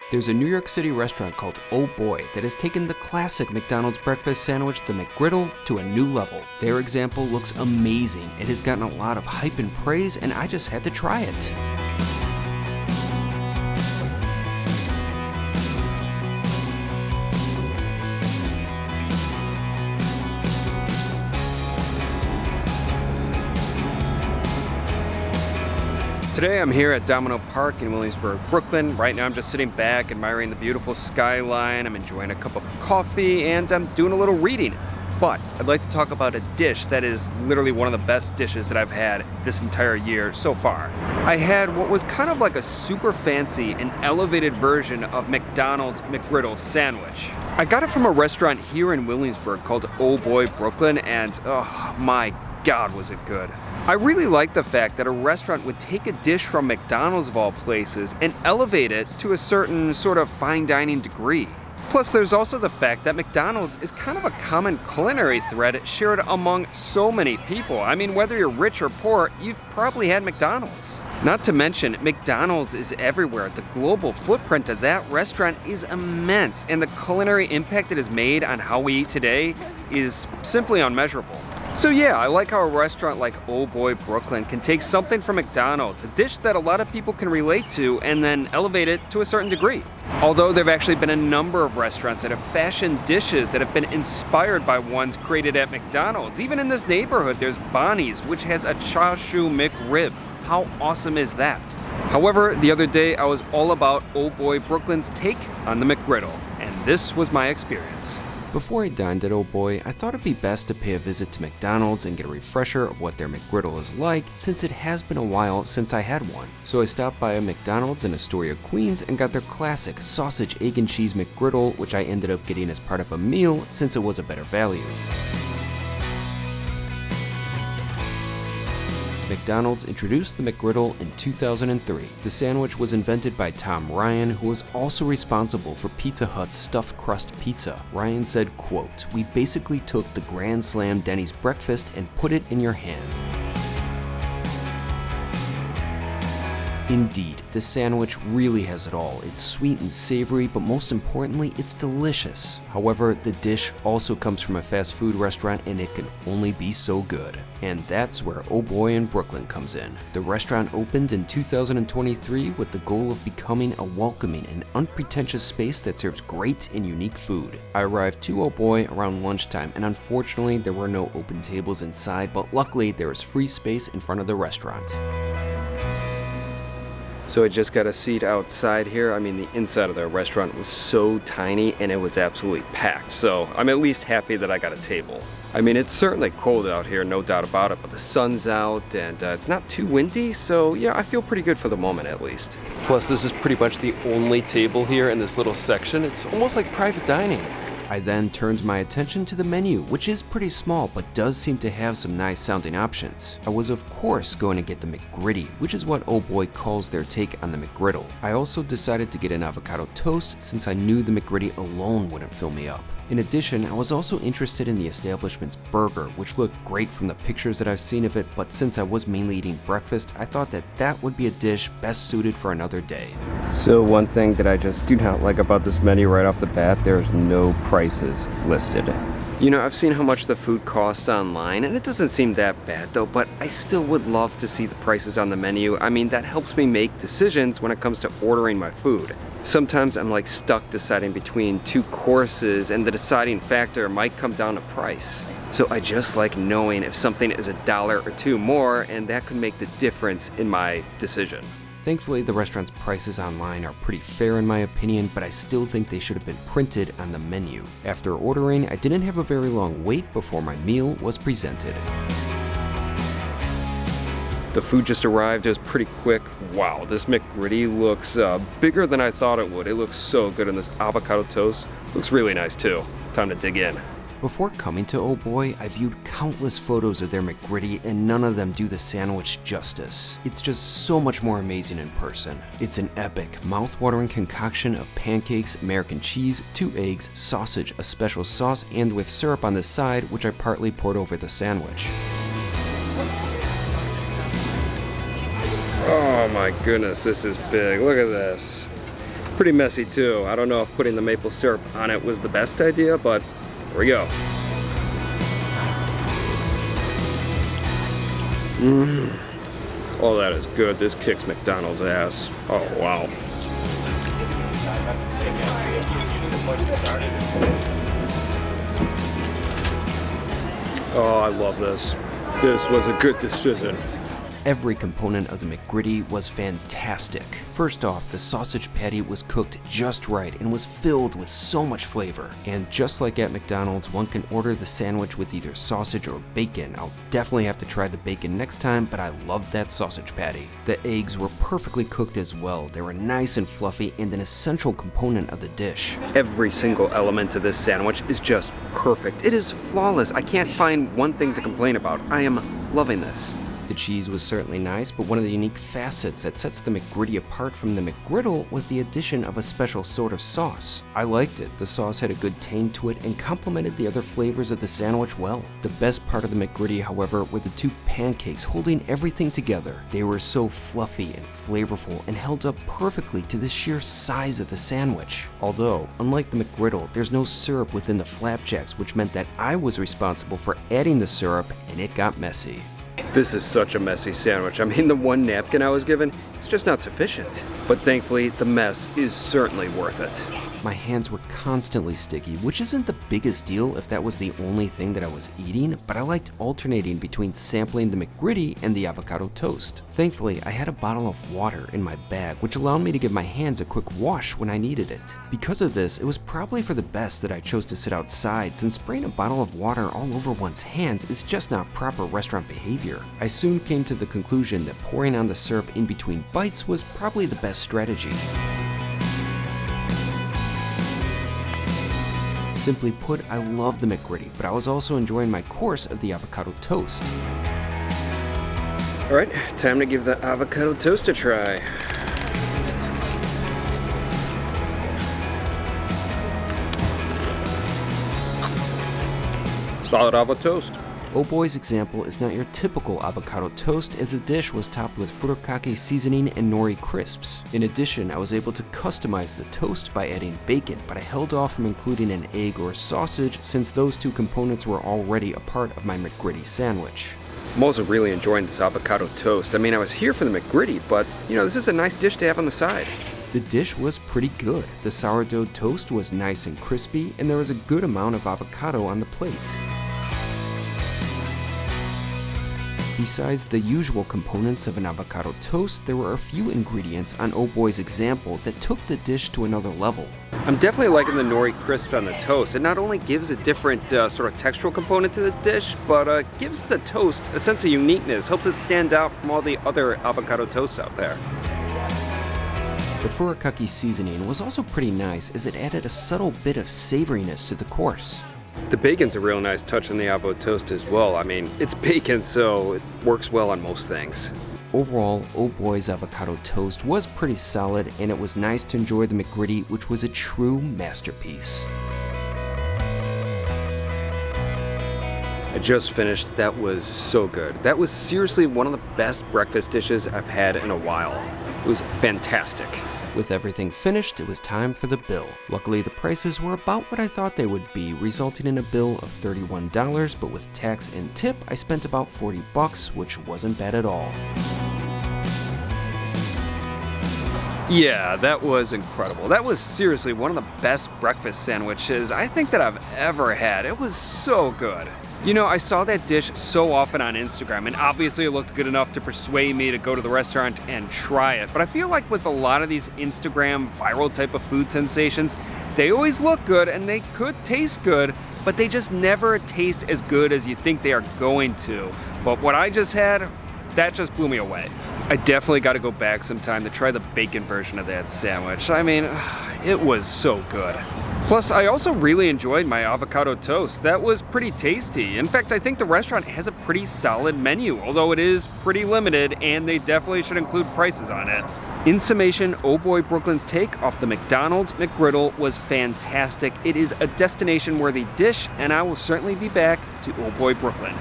There's a New York City restaurant called Oh Boy that has taken the classic McDonald's breakfast sandwich, the McGriddle, to a new level. Their example looks amazing. It has gotten a lot of hype and praise, and I just had to try it. Today I'm here at Domino Park in Williamsburg, Brooklyn. Right now I'm just sitting back admiring the beautiful skyline. I'm enjoying a cup of coffee and I'm doing a little reading. But I'd like to talk about a dish that is literally one of the best dishes that I've had this entire year so far. I had what was kind of like a super fancy and elevated version of McDonald's McGriddle sandwich. I got it from a restaurant here in Williamsburg called Oh Boy Brooklyn, and oh my God, was it good. I really like the fact that a restaurant would take a dish from McDonald's of all places and elevate it to a certain sort of fine dining degree. Plus, there's also the fact that McDonald's is kind of a common culinary thread shared among so many people. I mean, whether you're rich or poor, you've probably had McDonald's. Not to mention, McDonald's is everywhere. The global footprint of that restaurant is immense, and the culinary impact it has made on how we eat today is simply unmeasurable. So yeah, I like how a restaurant like Oh Boy Brooklyn can take something from McDonald's, a dish that a lot of people can relate to, and then elevate it to a certain degree. Although there have actually been a number of restaurants that have fashioned dishes that have been inspired by ones created at McDonald's. Even in this neighborhood, there's Bonnie's, which has a Chashu McRib. How awesome is that? However, the other day I was all about Oh Boy Brooklyn's take on the McGriddle, and this was my experience. Before I dined at Oh Boy, I thought it'd be best to pay a visit to McDonald's and get a refresher of what their McGriddle is like, since it has been a while since I had one. So I stopped by a McDonald's in Astoria, Queens and got their classic sausage, egg and cheese McGriddle, which I ended up getting as part of a meal since it was a better value. McDonald's introduced the McGriddle in 2003. The sandwich was invented by Tom Ryan, who was also responsible for Pizza Hut's stuffed crust pizza. Ryan said, quote, "We basically took the Grand Slam Denny's breakfast and put it in your hand." Indeed, this sandwich really has it all. It's sweet and savory, but most importantly, it's delicious. However, the dish also comes from a fast food restaurant and it can only be so good. And that's where Oh Boy in Brooklyn comes in. The restaurant opened in 2023 with the goal of becoming a welcoming and unpretentious space that serves great and unique food. I arrived to Oh Boy around lunchtime, and unfortunately there were no open tables inside, but luckily there was free space in front of the restaurant. So I just got a seat outside here. I mean, the inside of the restaurant was so tiny and it was absolutely packed. So I'm at least happy that I got a table. I mean, it's certainly cold out here, no doubt about it, but the sun's out and it's not too windy. So yeah, I feel pretty good for the moment at least. Plus, this is pretty much the only table here in this little section. It's almost like private dining. I then turned my attention to the menu, which is pretty small but does seem to have some nice sounding options. I was of course going to get the McGriddy, which is what Oh Boy calls their take on the McGriddle. I also decided to get an avocado toast since I knew the McGriddy alone wouldn't fill me up. In addition, I was also interested in the establishment's burger, which looked great from the pictures that I've seen of it, but since I was mainly eating breakfast, I thought that that would be a dish best suited for another day. So one thing that I just do not like about this menu right off the bat, there's no prices listed. You know, I've seen how much the food costs online, and it doesn't seem that bad though, but I still would love to see the prices on the menu. I mean, that helps me make decisions when it comes to ordering my food. Sometimes I'm like stuck deciding between two courses, and the deciding factor might come down to price. So I just like knowing if something is $1 or $2 more, and that could make the difference in my decision. Thankfully, the restaurant's prices online are pretty fair in my opinion, but I still think they should have been printed on the menu. After ordering, I didn't have a very long wait before my meal was presented. The food just arrived, it was pretty quick. Wow, this McGriddy looks bigger than I thought it would. It looks so good, and this avocado toast looks really nice too. Time to dig in. Before coming to Oh Boy, I viewed countless photos of their McGriddy and none of them do the sandwich justice. It's just so much more amazing in person. It's an epic, mouth-watering concoction of pancakes, American cheese, 2 eggs, sausage, a special sauce, and with syrup on the side, which I partly poured over the sandwich. Oh my goodness, this is big. Look at this. Pretty messy too. I don't know if putting the maple syrup on it was the best idea, but here we go. Oh, that is good. This kicks McDonald's ass. Oh, wow. Oh, I love this. This was a good decision. Every component of the McGriddy was fantastic. First off, the sausage patty was cooked just right and was filled with so much flavor. And just like at McDonald's, one can order the sandwich with either sausage or bacon. I'll definitely have to try the bacon next time, but I loved that sausage patty. The eggs were perfectly cooked as well. They were nice and fluffy and an essential component of the dish. Every single element of this sandwich is just perfect. It is flawless. I can't find one thing to complain about. I am loving this. The cheese was certainly nice, but one of the unique facets that sets the McGriddy apart from the McGriddle was the addition of a special sort of sauce. I liked it. The sauce had a good tang to it and complemented the other flavors of the sandwich well. The best part of the McGriddy, however, were the two pancakes holding everything together. They were so fluffy and flavorful and held up perfectly to the sheer size of the sandwich. Although, unlike the McGriddle, there's no syrup within the flapjacks, which meant that I was responsible for adding the syrup, and it got messy. This is such a messy sandwich. I mean, the one napkin I was given is just not sufficient. But thankfully, the mess is certainly worth it. My hands were constantly sticky, which isn't the biggest deal if that was the only thing that I was eating, but I liked alternating between sampling the McGriddy and the avocado toast. Thankfully, I had a bottle of water in my bag, which allowed me to give my hands a quick wash when I needed it. Because of this, it was probably for the best that I chose to sit outside, since spraying a bottle of water all over one's hands is just not proper restaurant behavior. I soon came to the conclusion that pouring on the syrup in between bites was probably the best strategy. Simply put, I love the McGriddy, but I was also enjoying my course of the avocado toast. All right, time to give the avocado toast a try. Solid avocado toast. Oh Boy's example is not your typical avocado toast, as the dish was topped with furikake seasoning and nori crisps. In addition, I was able to customize the toast by adding bacon, but I held off from including an egg or sausage since those two components were already a part of my McGriddy sandwich. I'm also really enjoying this avocado toast. I mean, I was here for the McGriddy, but this is a nice dish to have on the side. The dish was pretty good. The sourdough toast was nice and crispy, and there was a good amount of avocado on the plate. Besides the usual components of an avocado toast, there were a few ingredients on Oh Boy's example that took the dish to another level. I'm definitely liking the nori crisp on the toast. It not only gives a different sort of textural component to the dish, but gives the toast a sense of uniqueness, helps it stand out from all the other avocado toasts out there. The furikake seasoning was also pretty nice, as it added a subtle bit of savoriness to the course. The bacon's a real nice touch on the avocado toast as well. I mean, it's bacon, so it works well on most things. Overall, Oh Boy's avocado toast was pretty solid, and it was nice to enjoy the McGriddy, which was a true masterpiece. I just finished. That was so good. That was seriously one of the best breakfast dishes I've had in a while. It was fantastic. With everything finished, it was time for the bill. Luckily, the prices were about what I thought they would be, resulting in a bill of $31, but with tax and tip, I spent about $40, which wasn't bad at all. Yeah, that was incredible. That was seriously one of the best breakfast sandwiches I think that I've ever had. It was so good. I saw that dish so often on Instagram, and obviously it looked good enough to persuade me to go to the restaurant and try it. But I feel like with a lot of these Instagram viral type of food sensations, they always look good and they could taste good, but they just never taste as good as you think they are going to. But what I just had, that just blew me away. I definitely got to go back sometime to try the bacon version of that sandwich. I mean, it was so good. Plus, I also really enjoyed my avocado toast. That was pretty tasty. In fact, I think the restaurant has a pretty solid menu, although it is pretty limited, and they definitely should include prices on it. In summation, Oh Boy Brooklyn's take off the McDonald's McGriddle was fantastic. It is a destination-worthy dish, and I will certainly be back to Oh Boy Brooklyn.